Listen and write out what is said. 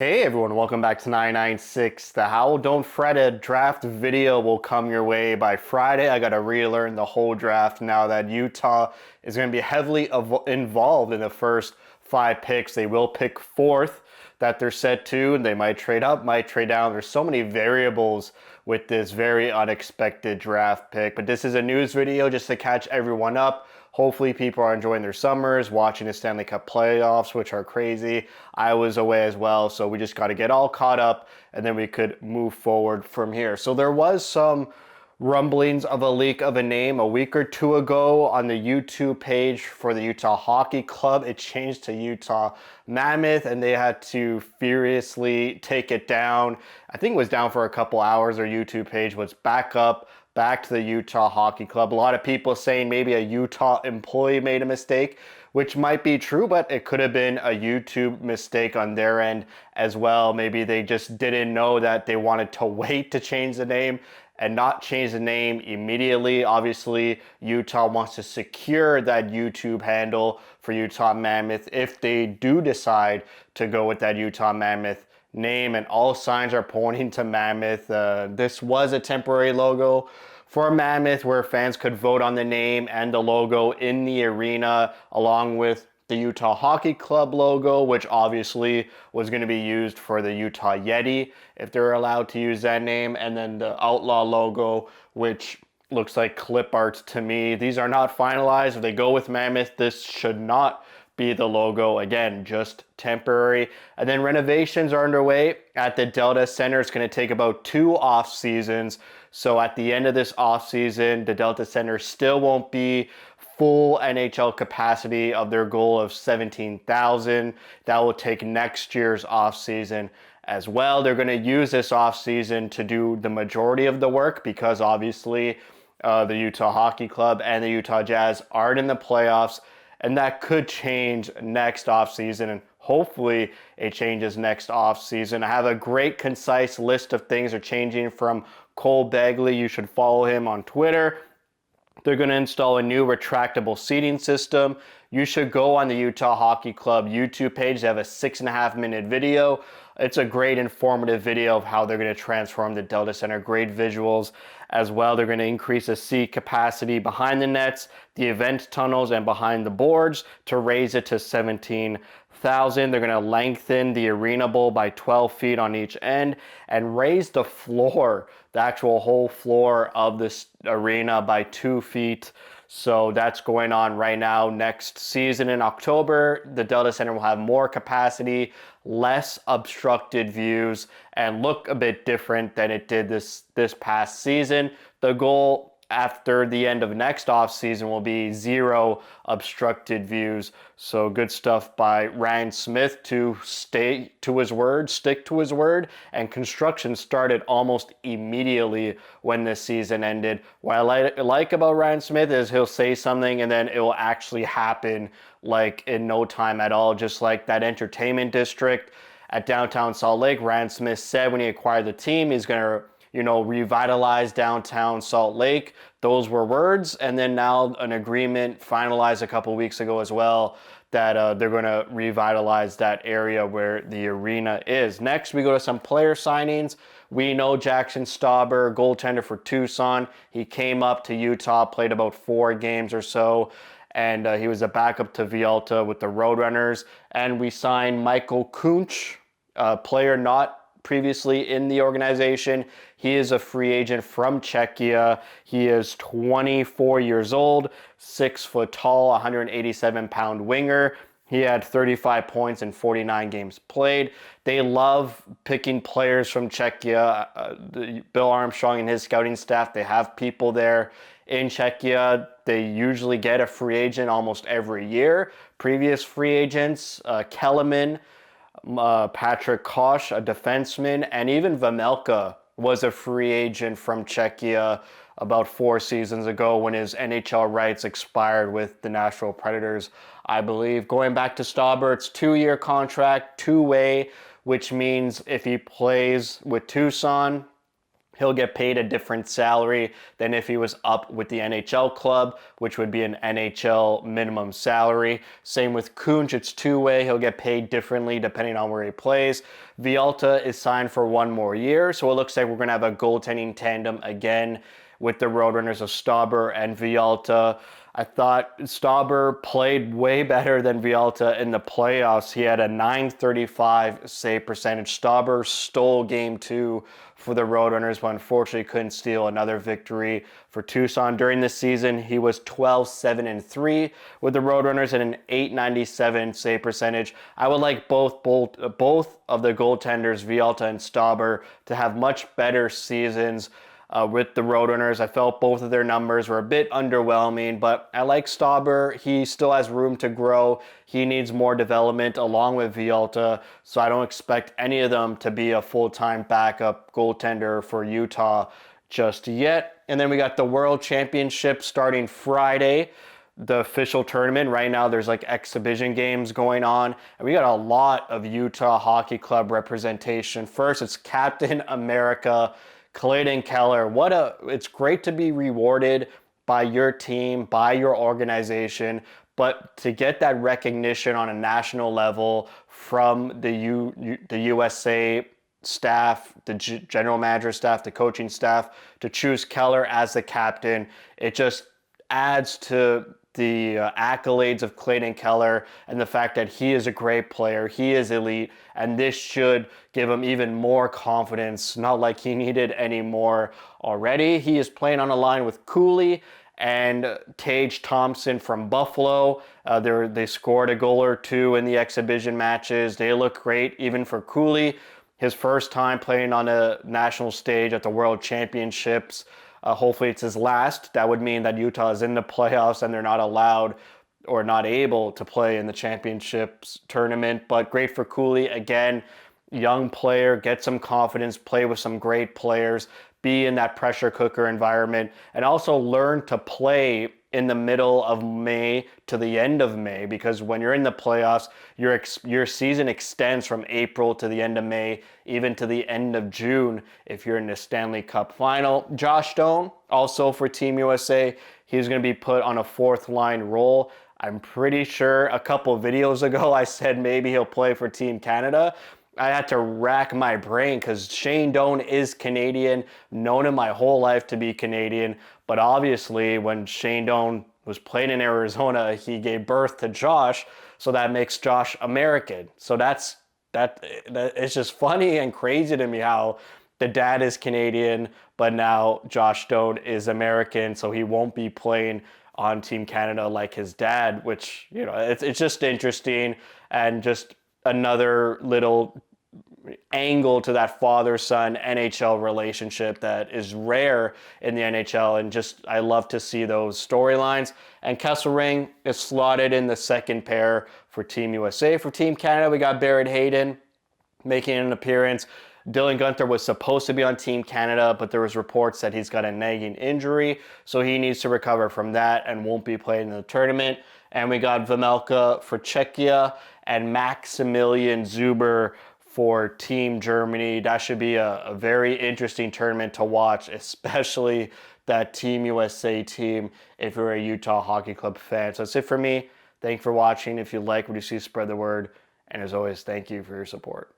Hey everyone, welcome back to 996 The Howl. Don't fret, a draft video will come your way by Friday. I got to relearn the whole draft now that Utah is going to be heavily involved in the first five picks. They will pick fourth that they're set to, and they might trade up, might trade down. There's so many variables with this very unexpected draft pick, but this is a news video just to catch everyone up. Hopefully people are enjoying their summers, watching the Stanley Cup playoffs, which are crazy. I was away as well, so we just got to get all caught up and then we could move forward from here. So there was some rumblings of a leak of a name a week or two ago on the YouTube page for the Utah Hockey Club. It changed to Utah Mammoth and they had to furiously take it down. I think it was down for a couple hours. Their YouTube page was back up, back to the Utah Hockey Club. A lot of people saying maybe a Utah employee made a mistake, which might be true, but it could have been a YouTube mistake on their end as well. Maybe they just didn't know that they wanted to wait to change the name and not change the name immediately. Obviously, Utah wants to secure that YouTube handle for Utah Mammoth if they do decide to go with that Utah Mammoth name, and all signs are pointing to Mammoth. This was a temporary logo for Mammoth where fans could vote on the name and the logo in the arena along with the Utah Hockey Club logo, which obviously was going to be used for the Utah Yeti if they're allowed to use that name, and then the Outlaw logo, which looks like clip art to me. These are not finalized. If they go with Mammoth, this should not be the logo. Again, just temporary. And then renovations are underway at the Delta Center. It's going to take about 2 off seasons. So at the end of this off season, the Delta Center still won't be full NHL capacity of their goal of 17,000. That will take next year's off season as well. They're going to use this off season to do the majority of the work because obviously the Utah Hockey Club and the Utah Jazz aren't in the playoffs, and that could change next offseason, and hopefully it changes next offseason. I have a great concise list of things are changing from Cole Begley. You should follow him on Twitter. They're going to install a new retractable seating system. You should go on the Utah Hockey Club YouTube page. They have a 6.5-minute video. It's a great informative video of how they're going to transform the Delta Center. Great visuals as well. They're going to increase the seat capacity behind the nets, the event tunnels, and behind the boards to raise it to 17,000. They're going to lengthen the arena bowl by 12 feet on each end and raise the floor, the actual whole floor of this arena, by 2 feet. So that's going on right now. Next season in October, the Delta Center will have more capacity, less obstructed views, and look a bit different than it did this past season. The goal after the end of next off season will be 0 obstructed views. So good stuff by Ryan Smith to stay to his word, stick to his word, and construction started almost immediately when this season ended. What I like about Ryan Smith is he'll say something and then it will actually happen like in no time at all, just like that entertainment district at downtown Salt Lake. Ryan Smith said when he acquired the team, he's going to revitalize downtown Salt Lake. Those were words. And then now an agreement finalized a couple weeks ago as well that they're going to revitalize that area where the arena is. Next, we go to some player signings. We know Jackson Stauber, goaltender for Tucson. He came up to Utah, played about 4 games or so, and he was a backup to Vialta with the Roadrunners. And we signed Michael Kunch, a player not previously in the organization. He is a free agent from Czechia. He is 24 years old, 6 foot tall, 187-pound winger. He had 35 points in 49 games played. They love picking players from Czechia. Bill Armstrong and his scouting staff, they have people there in Czechia. They usually get a free agent almost every year. Previous free agents, Kellerman, Patrick Kosh, a defenseman, and even Vamelka was a free agent from Czechia about 4 seasons ago when his NHL rights expired with the Nashville Predators, I believe. Going back to Stauber, it's 2-year contract, 2-way, which means if he plays with Tucson, He'll get paid a different salary than if he was up with the NHL club, which would be an NHL minimum salary. Same with Kunch, it's two-way. He'll get paid differently depending on where he plays. Vialta is signed for 1 more year, so it looks like we're going to have a goaltending tandem again with the Roadrunners of Stauber and Vialta. I thought Stauber played way better than Vialta in the playoffs. He had a .935 save percentage. Stauber stole game 2 for the Roadrunners, but unfortunately couldn't steal another victory for Tucson. During this season, he was 12-7-3 with the Roadrunners and an .897 save percentage. I would like both of the goaltenders, Vialta and Stauber, to have much better seasons with the Roadrunners. I felt both of their numbers were a bit underwhelming, but I like Stauber. He still has room to grow. He needs more development along with Vialta, so I don't expect any of them to be a full-time backup goaltender for Utah just yet. And then we got the World Championship starting Friday, the official tournament. Right now there's like exhibition games going on, and we got a lot of Utah Hockey Club representation. First, it's Captain America Clayton Keller. It's great to be rewarded by your team, by your organization, but to get that recognition on a national level from the USA staff, the general manager staff, the coaching staff, to choose Keller as the captain, it just adds to the accolades of Clayton Keller and the fact that he is a great player, he is elite, and this should give him even more confidence, not like he needed any more already. He is playing on a line with Cooley and Tage Thompson from Buffalo. They scored a goal or two in the exhibition matches. They look great, even for Cooley. His first time playing on a national stage at the World Championships. Hopefully it's his last. That would mean that Utah is in the playoffs and they're not allowed or not able to play in the championships tournament. But great for Cooley. Again, young player, get some confidence, play with some great players, be in that pressure cooker environment, and also learn to play in the middle of May to the end of May, because when you're in the playoffs, your season extends from April to the end of May, even to the end of June if you're in the Stanley Cup final. Josh Stone, also for Team USA, he's going to be put on a fourth line role. I'm pretty sure a couple videos ago I said maybe he'll play for Team Canada. I had to rack my brain because Shane Doan is Canadian, known him my whole life to be Canadian, but obviously when Shane Doan was playing in Arizona, he gave birth to Josh, so that makes Josh American. So that it's just funny and crazy to me how the dad is Canadian, but now Josh Stone is American, so he won't be playing on Team Canada like his dad, which, you know, it's just interesting and just another little angle to that father-son NHL relationship that is rare in the NHL, and just I love to see those storylines. And Kesselring is slotted in the second pair for Team USA. For Team Canada, we got Barrett Hayden making an appearance. Dylan Gunther was supposed to be on Team Canada, but there was reports that he's got a nagging injury, so he needs to recover from that and won't be playing in the tournament. And we got Vemelka for Czechia and Maximilian Zuber for Team Germany. That should be a very interesting tournament to watch, especially that Team USA team if you're a Utah Hockey Club fan. So that's it for me. Thank you for watching. If you like what you see, spread the word. And as always, thank you for your support.